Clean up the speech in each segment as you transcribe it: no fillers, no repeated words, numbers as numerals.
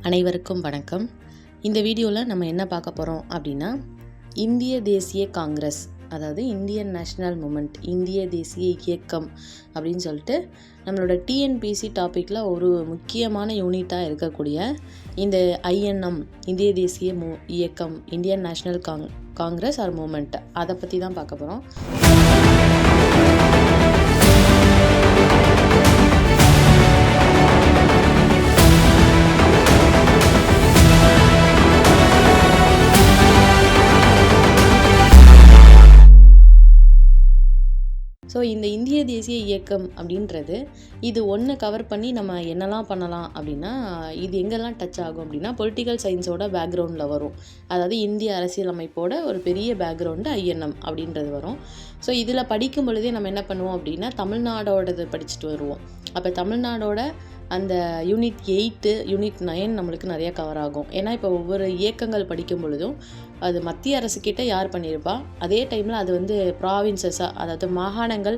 அனைவருக்கும் வணக்கம். இந்த வீடியோவில் நம்ம என்ன பார்க்க போகிறோம் அப்படின்னா, இந்திய தேசிய காங்கிரஸ், அதாவது இந்தியன் நேஷ்னல் மூமெண்ட், இந்திய தேசிய இயக்கம் அப்படின்னு சொல்லிட்டு நம்மளோட டிஎன்பிசி டாப்பிக்கில் ஒரு முக்கியமான யூனிட்டாக இருக்கக்கூடிய இந்த ஐஎன்எம், இந்திய தேசிய இயக்கம், Indian National Congress or movement, அதை பற்றி தான் பார்க்க போகிறோம். ஸோ இந்த இந்திய தேசிய இயக்கம் அப்படின்றது இது ஒன்று கவர் பண்ணி நம்ம என்னெல்லாம் பண்ணலாம் அப்படின்னா, இது எங்கெல்லாம் டச் ஆகும் அப்படின்னா, பொலிட்டிக்கல் சயின்ஸோட பேக்ரவுண்டில் வரும். அதாவது இந்திய அரசியலமைப்போட ஒரு பெரிய பேக்ரவுண்டு ஐஎன்எம் அப்படின்றது வரும். ஸோ இதில் படிக்கும் பொழுதே நம்ம என்ன பண்ணுவோம் அப்படின்னா, தமிழ்நாடோடது படிச்சுட்டு வருவோம். அப்போ தமிழ்நாடோட அந்த யூனிட் 8, யூனிட் 9 நம்மளுக்கு நிறையா கவர் ஆகும். ஏன்னா இப்போ ஒவ்வொரு இயக்கங்கள் படிக்கும் பொழுதும் அது மத்திய அரசுக்கிட்ட யார் பண்ணியிருப்பா, அதே டைமில் அது வந்து ப்ராவின்சஸாக, அதாவது மாகாணங்கள்,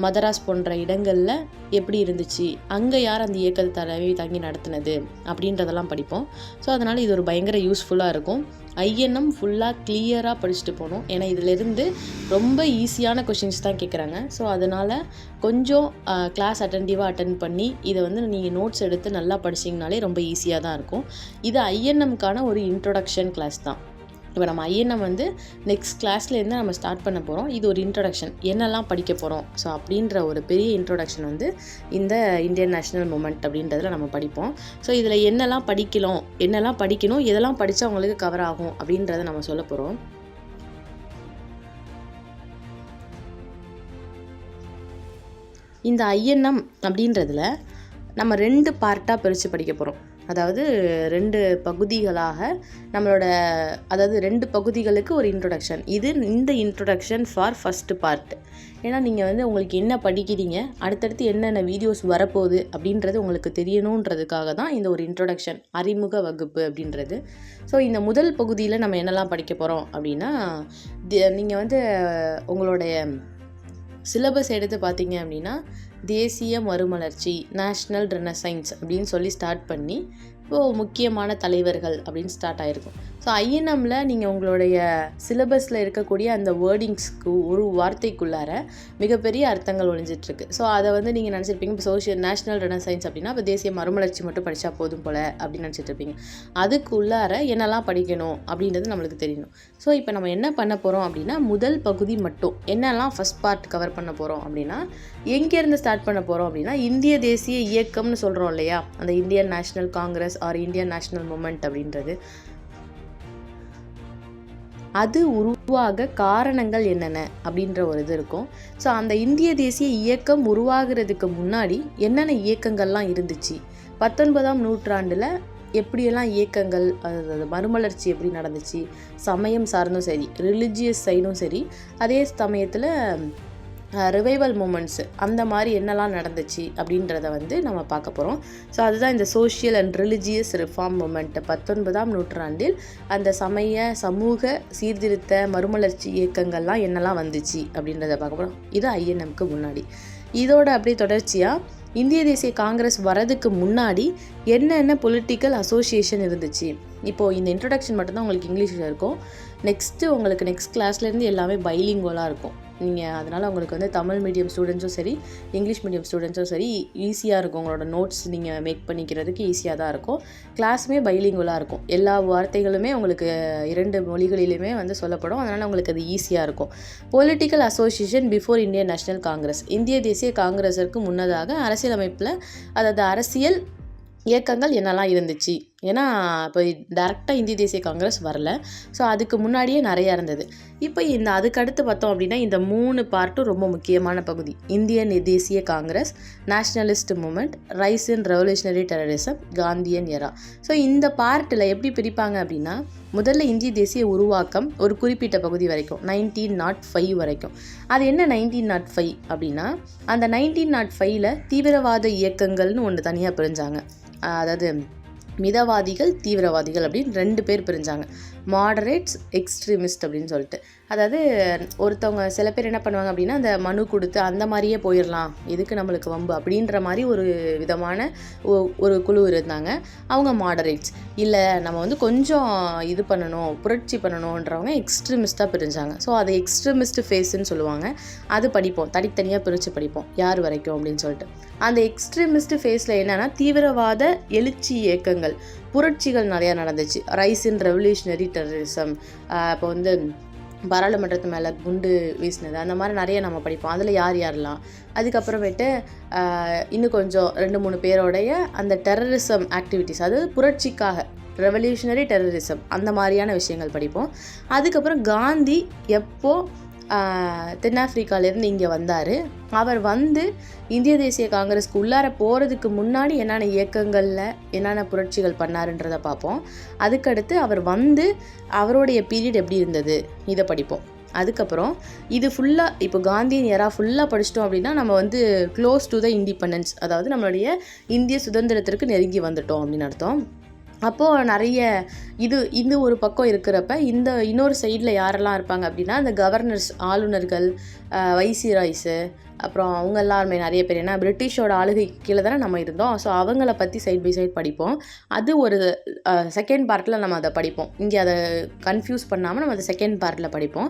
மதராஸ் போன்ற இடங்களில் எப்படி இருந்துச்சு, அங்கே யார் அந்த இயக்கத்தை தலைவி தங்கி நடத்தினது அப்படின்றதெல்லாம் படிப்போம். ஸோ அதனால் இது ஒரு பயங்கர யூஸ்ஃபுல்லாக இருக்கும். ஐஎன்எம் ஃபுல்லாக கிளியராக படிச்சுட்டு போகணும். ஏன்னா இதிலேருந்து ரொம்ப ஈஸியான கொஷின்ஸ் தான் கேட்குறாங்க. ஸோ அதனால் கொஞ்சம் கிளாஸ் அட்டென்ட் பண்ணி இதை வந்து நீங்கள் நோட்ஸ் எடுத்து நல்லா படிச்சிங்கனாலே ரொம்ப ஈஸியாக தான் இருக்கும். இது ஐஎன்எம்க்கான ஒரு இன்ட்ரொடக்ஷன் கிளாஸ் தான். இப்போ நம்ம ஐஎன்எம் வந்து நெக்ஸ்ட் கிளாஸ்லேருந்து நம்ம ஸ்டார்ட் பண்ண போகிறோம். இது ஒரு இன்ட்ரொடக்ஷன், என்னெல்லாம் படிக்க போகிறோம், ஸோ அப்படின்ற ஒரு பெரிய இன்ட்ரொடக்ஷன் வந்து இந்த இந்தியன் நேஷ்னல் மூமெண்ட் அப்படின்றதில் நம்ம படிப்போம். ஸோ இதில் என்னெல்லாம் படிக்கணும், எதெல்லாம் படித்தா அவங்களுக்கு கவர் ஆகும் அப்படின்றத நம்ம சொல்ல போகிறோம். இந்த ஐஎன்எம் அப்படின்றதுல நம்ம 2 பார்ட்டாக பிரித்து படிக்க போகிறோம். அதாவது 2 பகுதிகளாக அதாவது 2 பகுதிகளுக்கு ஒரு இன்ட்ரொடக்ஷன். இந்த இன்ட்ரொடக்ஷன் ஃபார் ஃபஸ்ட்டு பார்ட். ஏன்னா நீங்கள் வந்து உங்களுக்கு என்ன படிக்கிறீங்க, அடுத்தடுத்து என்னென்ன வீடியோஸ் வரப்போகுது அப்படின்றது உங்களுக்கு தெரியணுன்றதுக்காக தான் இந்த ஒரு இன்ட்ரொடக்ஷன், அறிமுக வகுப்பு அப்படின்றது. ஸோ இந்த முதல் பகுதியில் நம்ம என்னெல்லாம் படிக்க போகிறோம் அப்படின்னா, நீங்கள் வந்து உங்களுடைய சிலபஸ் எடுத்து பார்த்தீங்க அப்படின்னா, தேசிய மறுமலர்ச்சி, நேஷ்னல் ரெனசைன்ஸ் அப்படின்னு சொல்லி ஸ்டார்ட் பண்ணி இப்போது முக்கியமான தலைவர்கள் அப்படின்னு ஸ்டார்ட் ஆகிருக்கும். ஸோ ஐஎன்எம்மில் நீங்கள் உங்களுடைய சிலபஸில் இருக்கக்கூடிய அந்த வேர்டிங்ஸ்க்கு ஒரு வார்த்தைக்குள்ளார மிகப்பெரிய அர்த்தங்கள் ஒழிஞ்சிட்ருக்கு. ஸோ அதை வந்து நீங்கள் நினச்சிருப்பீங்க, இப்போ நேஷ்னல் ரெனசைன்ஸ் அப்படின்னா இப்போ தேசிய மறுமலர்ச்சி மட்டும் படித்தா போதும் போல் அப்படின்னு நினச்சிட்ருப்பீங்க. அதுக்குள்ளார என்னெல்லாம் படிக்கணும் அப்படின்றது நம்மளுக்கு தெரியணும். ஸோ இப்போ நம்ம என்ன பண்ண போகிறோம் அப்படின்னா, முதல் பகுதி மட்டும் என்னெல்லாம் ஃபஸ்ட் பார்ட் கவர் பண்ண போகிறோம் அப்படின்னா, எங்கேருந்து ஸ்டார்ட் பண்ண போகிறோம் அப்படின்னா, இந்திய தேசிய இயக்கம்னு சொல்கிறோம் இல்லையா, அந்த Indian National Congress or Indian National movement அப்படின்றது, அது உருவாக காரணங்கள் என்னென்ன அப்படின்ற ஒரு இது இருக்கும். ஸோ அந்த இந்திய தேசிய இயக்கம் உருவாகிறதுக்கு முன்னாடி என்னென்ன இயக்கங்கள்லாம் இருந்துச்சு, 19ஆம் நூற்றாண்டில் எப்படியெல்லாம் இயக்கங்கள், அதாவது மறுமலர்ச்சி எப்படி நடந்துச்சு, சமயம் சார்ந்தும் சரி, ரிலிஜியஸ் சைடும் சரி, அதே சமயத்தில் ரிவைவல் மூமெண்ட்ஸு, அந்த மாதிரி என்னெல்லாம் நடந்துச்சு அப்படின்றத வந்து நம்ம பார்க்க போகிறோம். ஸோ அதுதான் இந்த social and religious reform movement. 19ஆம் நூற்றாண்டில் அந்த சமூக சீர்திருத்த மறுமலர்ச்சி இயக்கங்கள்லாம் என்னெல்லாம் வந்துச்சு அப்படின்றத பார்க்க போகிறோம். இது ஐஎன்எம்க்கு முன்னாடி. இதோட அப்படியே தொடர்ச்சியாக இந்திய தேசிய காங்கிரஸ் வரதுக்கு முன்னாடி என்னென்ன பொலிட்டிக்கல் அசோசியேஷன் இருந்துச்சு. இப்போது இந்த இன்ட்ரொடக்ஷன் மட்டும்தான் உங்களுக்கு இங்கிலீஷில் இருக்கும். உங்களுக்கு நெக்ஸ்ட் கிளாஸ்லேருந்து எல்லாமே பைலிங்குவலாக இருக்கும். நீங்கள் அதனால் உங்களுக்கு வந்து தமிழ் மீடியம் ஸ்டூடெண்ட்ஸும் சரி, இங்கிலீஷ் மீடியம் ஸ்டூடெண்ட்ஸும் சரி ஈஸியாக இருக்கும். உங்களோட நோட்ஸ் நீங்கள் மேக் பண்ணிக்கிறதுக்கு ஈஸியாக தான் இருக்கும். கிளாஸுமே பைலிங்குவலாக இருக்கும். எல்லா வார்த்தைகளுமே உங்களுக்கு 2 மொழிகளிலுமே வந்து சொல்லப்படும். அதனால் உங்களுக்கு அது ஈஸியாக இருக்கும். Political association before Indian National Congress, இந்திய தேசிய காங்கிரஸிற்கு முன்னதாக அரசியலமைப்பில், அதாவது அரசியல் இயக்கங்கள் என்னெல்லாம் இருந்துச்சு. ஏன்னா இப்போ டேரெக்டாக இந்திய தேசிய காங்கிரஸ் வரல. ஸோ அதுக்கு முன்னாடியே நிறையா இருந்தது. இப்போ அதுக்கடுத்து பார்த்தோம் அப்படின்னா, இந்த 3 பார்ட்டும் ரொம்ப முக்கியமான பகுதி. இந்தியன் தேசிய காங்கிரஸ், நேஷ்னலிஸ்ட் மூமெண்ட், ரைஸ் இன் ரெவல்யூஷனரி டெரரிசம், காந்தியன் எரா. ஸோ இந்த பார்ட்டில் எப்படி பிரிப்பாங்க அப்படின்னா, முதல்ல இந்திய தேசிய உருவாக்கம் ஒரு குறிப்பிட்ட பகுதி வரைக்கும், 1905 வரைக்கும். அது என்ன 1905 அப்படின்னா, அந்த 1905ல் தீவிரவாத இயக்கங்கள்னு ஒன்று தனியாக பிரிஞ்சாங்க. அதாவது மிதவாதிகள், தீவிரவாதிகள் அப்படின்னு 2 பேர் பிரிஞ்சாங்க. மாடரேட்ஸ், எக்ஸ்ட்ரீமிஸ்ட் அப்படின்னு சொல்லிட்டு. அதாவது ஒருத்தவங்க சில பேர் என்ன பண்ணுவாங்க அப்படின்னா, அந்த மனு கொடுத்து அந்த மாதிரியே போயிடலாம், எதுக்கு நம்மளுக்கு வம்பு அப்படின்ற மாதிரி ஒரு விதமான ஒரு குழு இருந்தாங்க. அவங்க மாடரேட்ஸ். இல்லை நம்ம வந்து கொஞ்சம் இது பண்ணணும், புரட்சி பண்ணணுன்றவங்க எக்ஸ்ட்ரீமிஸ்ட்டாக பிரிஞ்சாங்க. ஸோ அது எக்ஸ்ட்ரீமிஸ்ட் ஃபேஸ்ன்னு சொல்லுவாங்க. அது படிப்போம், தனித்தனியாக பிரித்து படிப்போம் யார் வரைக்கும் அப்படின்னு சொல்லிட்டு. அந்த எக்ஸ்ட்ரீமிஸ்ட் ஃபேஸில் என்னென்னா தீவிரவாத எழுச்சி இயக்கங்கள், புரட்சிகள் நிறையா நடந்துச்சு. ரைஸ் இன் ரெவல்யூஷனரி டெரரிசம், இப்போ வந்து பாராளுமன்றத்து மேலே குண்டு வீசினது, அந்த மாதிரி நிறைய நம்ம படிப்போம். அதில் யார் யாரெல்லாம். அதுக்கப்புறமேட்டு இன்னும் கொஞ்சம் 2-3 பேரோடைய அந்த டெரரிசம் ஆக்டிவிட்டீஸ், அதாவது புரட்சிக்காக ரெவல்யூஷனரி டெரரிசம் அந்த மாதிரியான விஷயங்கள் படிப்போம். அதுக்கப்புறம் காந்தி எப்போ தென்னாப்பிரிக்காலேருந்து இங்கே வந்தார், அவர் வந்து இந்திய தேசிய காங்கிரஸ்க்கு உள்ளார போகிறதுக்கு முன்னாடி என்னென்ன இயக்கங்களில் என்னென்ன புரட்சிகள் பண்ணாருன்றதை பார்ப்போம். அதுக்கடுத்து அவர் வந்து அவருடைய பீரியட் எப்படி இருந்தது இதை படிப்போம். அதுக்கப்புறம் இது ஃபுல்லாக இப்போ காந்தியின் எரா ஃபுல்லாக படிச்சிட்டோம் அப்படின்னா நம்ம வந்து க்ளோஸ் டு த இண்டிபெண்டன்ஸ், அதாவது நம்மளுடைய இந்திய சுதந்திரத்திற்கு நெருங்கி வந்துட்டோம் அப்படின்னு அர்த்தம். அப்போது நிறைய இது ஒரு பக்கம் இருக்கிறப்ப இந்த இன்னொரு சைடில் யாரெல்லாம் இருப்பாங்க அப்படின்னா அந்த கவர்னர்ஸ், ஆளுநர்கள், வைசிராய்ஸு, அப்புறம் அவங்க எல்லாருமே நிறைய பேர், ஏன்னா பிரிட்டிஷோட ஆளுகை கீழே தானே நம்ம இருந்தோம். ஸோ அவங்கள பற்றி சைட் பை சைட் படிப்போம். அது ஒரு செகண்ட் பார்ட்டில் நம்ம அதை படிப்போம். இங்கே அதை கன்ஃபியூஸ் பண்ணாமல் நம்ம அதை செகண்ட் பார்ட்டில் படிப்போம்.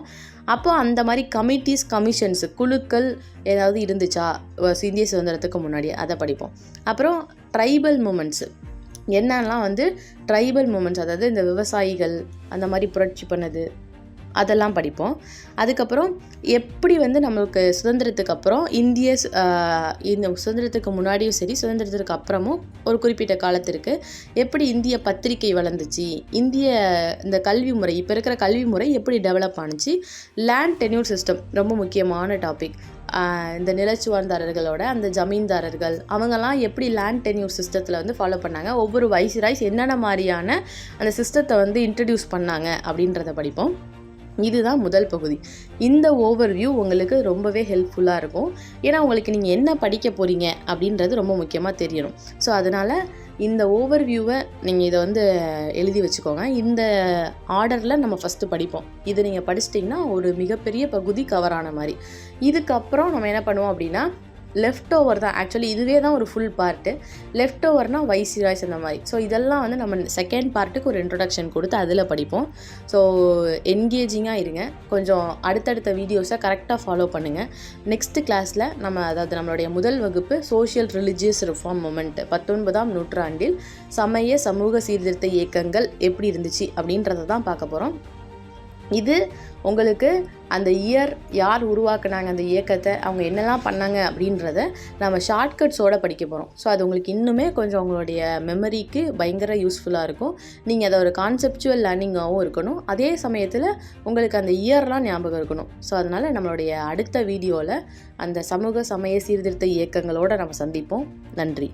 அப்போ அந்த மாதிரி கமிட்டிஸ், கமிஷன்ஸ், குழுக்கள் ஏதாவது இருந்துச்சா இந்திய சுதந்திரத்துக்கு முன்னாடி, அதை படிப்போம். அப்புறம் ட்ரைபல் மூமெண்ட்ஸு என்னெல்லாம் வந்து ட்ரைபல் மூமெண்ட்ஸ், அதாவது இந்த விவசாயிகள் அந்த மாதிரி புரட்சி பண்ணது, அதெல்லாம் படிப்போம். அதுக்கப்புறம் எப்படி வந்து நம்மளுக்கு சுதந்திரத்துக்கு அப்புறம் இந்த சுதந்திரத்துக்கு முன்னாடியும் சரி சுதந்திரத்துக்கு அப்புறமும் ஒரு குறிப்பிட்ட காலத்திற்கு எப்படி இந்திய பத்திரிகை வளர்ந்துச்சு, இந்த கல்வி முறை, இப்போ இருக்கிற கல்வி முறை எப்படி டெவலப் ஆணுச்சு. லேண்ட் டென்யூர் சிஸ்டம் ரொம்ப முக்கியமான டாபிக். இந்த நிலச்சுவார்ந்தாரர்களோட அந்த ஜமீன்தாரர்கள் அவங்கெல்லாம் எப்படி லேண்ட் டென்யூர் சிஸ்டத்தில் வந்து ஃபாலோ பண்ணாங்க, ஒவ்வொரு வைஸ்ராய்ஸ் என்னென்ன மாதிரியான அந்த சிஸ்டத்தை வந்து இன்ட்ரடியூஸ் பண்ணாங்க அப்படின்றத படிப்போம். இதுதான் முதல் பகுதி. இந்த ஓவர்வியூ உங்களுக்கு ரொம்பவே ஹெல்ப்ஃபுல்லாக இருக்கும். ஏன்னா உங்களுக்கு நீங்கள் என்ன படிக்க போகிறீங்க அப்படின்றது ரொம்ப முக்கியமாக தெரியணும். ஸோ அதனால் இந்த ஓவர்வியூவை நீங்கள் இதை வந்து எழுதி வச்சுக்கோங்க. இந்த ஆர்டரில் நம்ம ஃபஸ்ட்டு படிப்போம். இதை நீங்கள் படிச்சிட்டிங்கன்னா ஒரு மிகப்பெரிய பகுதி கவர் ஆன மாதிரி. இதுக்கப்புறம் நம்ம என்ன பண்ணுவோம் அப்படின்னா லெஃப்ட் ஓவர் தான். ஆக்சுவலி இதுவே தான் ஒரு ஃபுல் பார்ட்டு. லெஃப்ட் ஓவர்னால் வைசிராய்ஸ் அந்த மாதிரி. ஸோ இதெல்லாம் வந்து நம்ம செகண்ட் பார்ட்டுக்கு ஒரு இன்ட்ரொடக்ஷன் கொடுத்து அதில் படிப்போம். ஸோ என்கேஜிங்காக இருங்க. கொஞ்சம் அடுத்தடுத்த வீடியோஸை கரெக்டாக ஃபாலோ பண்ணுங்கள். நெக்ஸ்ட்டு கிளாஸில் அதாவது நம்மளுடைய முதல் வகுப்பு சோஷியல் ரிலிஜியஸ் ரிஃபார்ம் மூமெண்ட் 19ஆம் நூற்றாண்டில் சமூக சீர்திருத்த இயக்கங்கள் எப்படி இருந்துச்சு அப்படின்றத தான் பார்க்க போகிறோம். இது உங்களுக்கு அந்த இயர் யார் உருவாக்குனாங்க, அந்த இயக்கத்தை அவங்க என்னெல்லாம் பண்ணாங்க அப்படின்றத நம்ம ஷார்ட்கட்ஸோடு படிக்க போகிறோம். ஸோ அது உங்களுக்கு இன்னுமே கொஞ்சம் உங்களுடைய மெமரிக்கு பயங்கர யூஸ்ஃபுல்லாக இருக்கும். நீங்கள் அதை ஒரு கான்செப்சுவல் லேர்னிங்காகவும் இருக்கணும், அதே சமயத்தில் உங்களுக்கு அந்த இயர்லாம் ஞாபகம் இருக்கணும். ஸோ அதனால் நம்மளுடைய அடுத்த வீடியோவில் அந்த சமூக சமய சீர்திருத்த இயக்கங்களோடு நம்ம சந்திப்போம். நன்றி.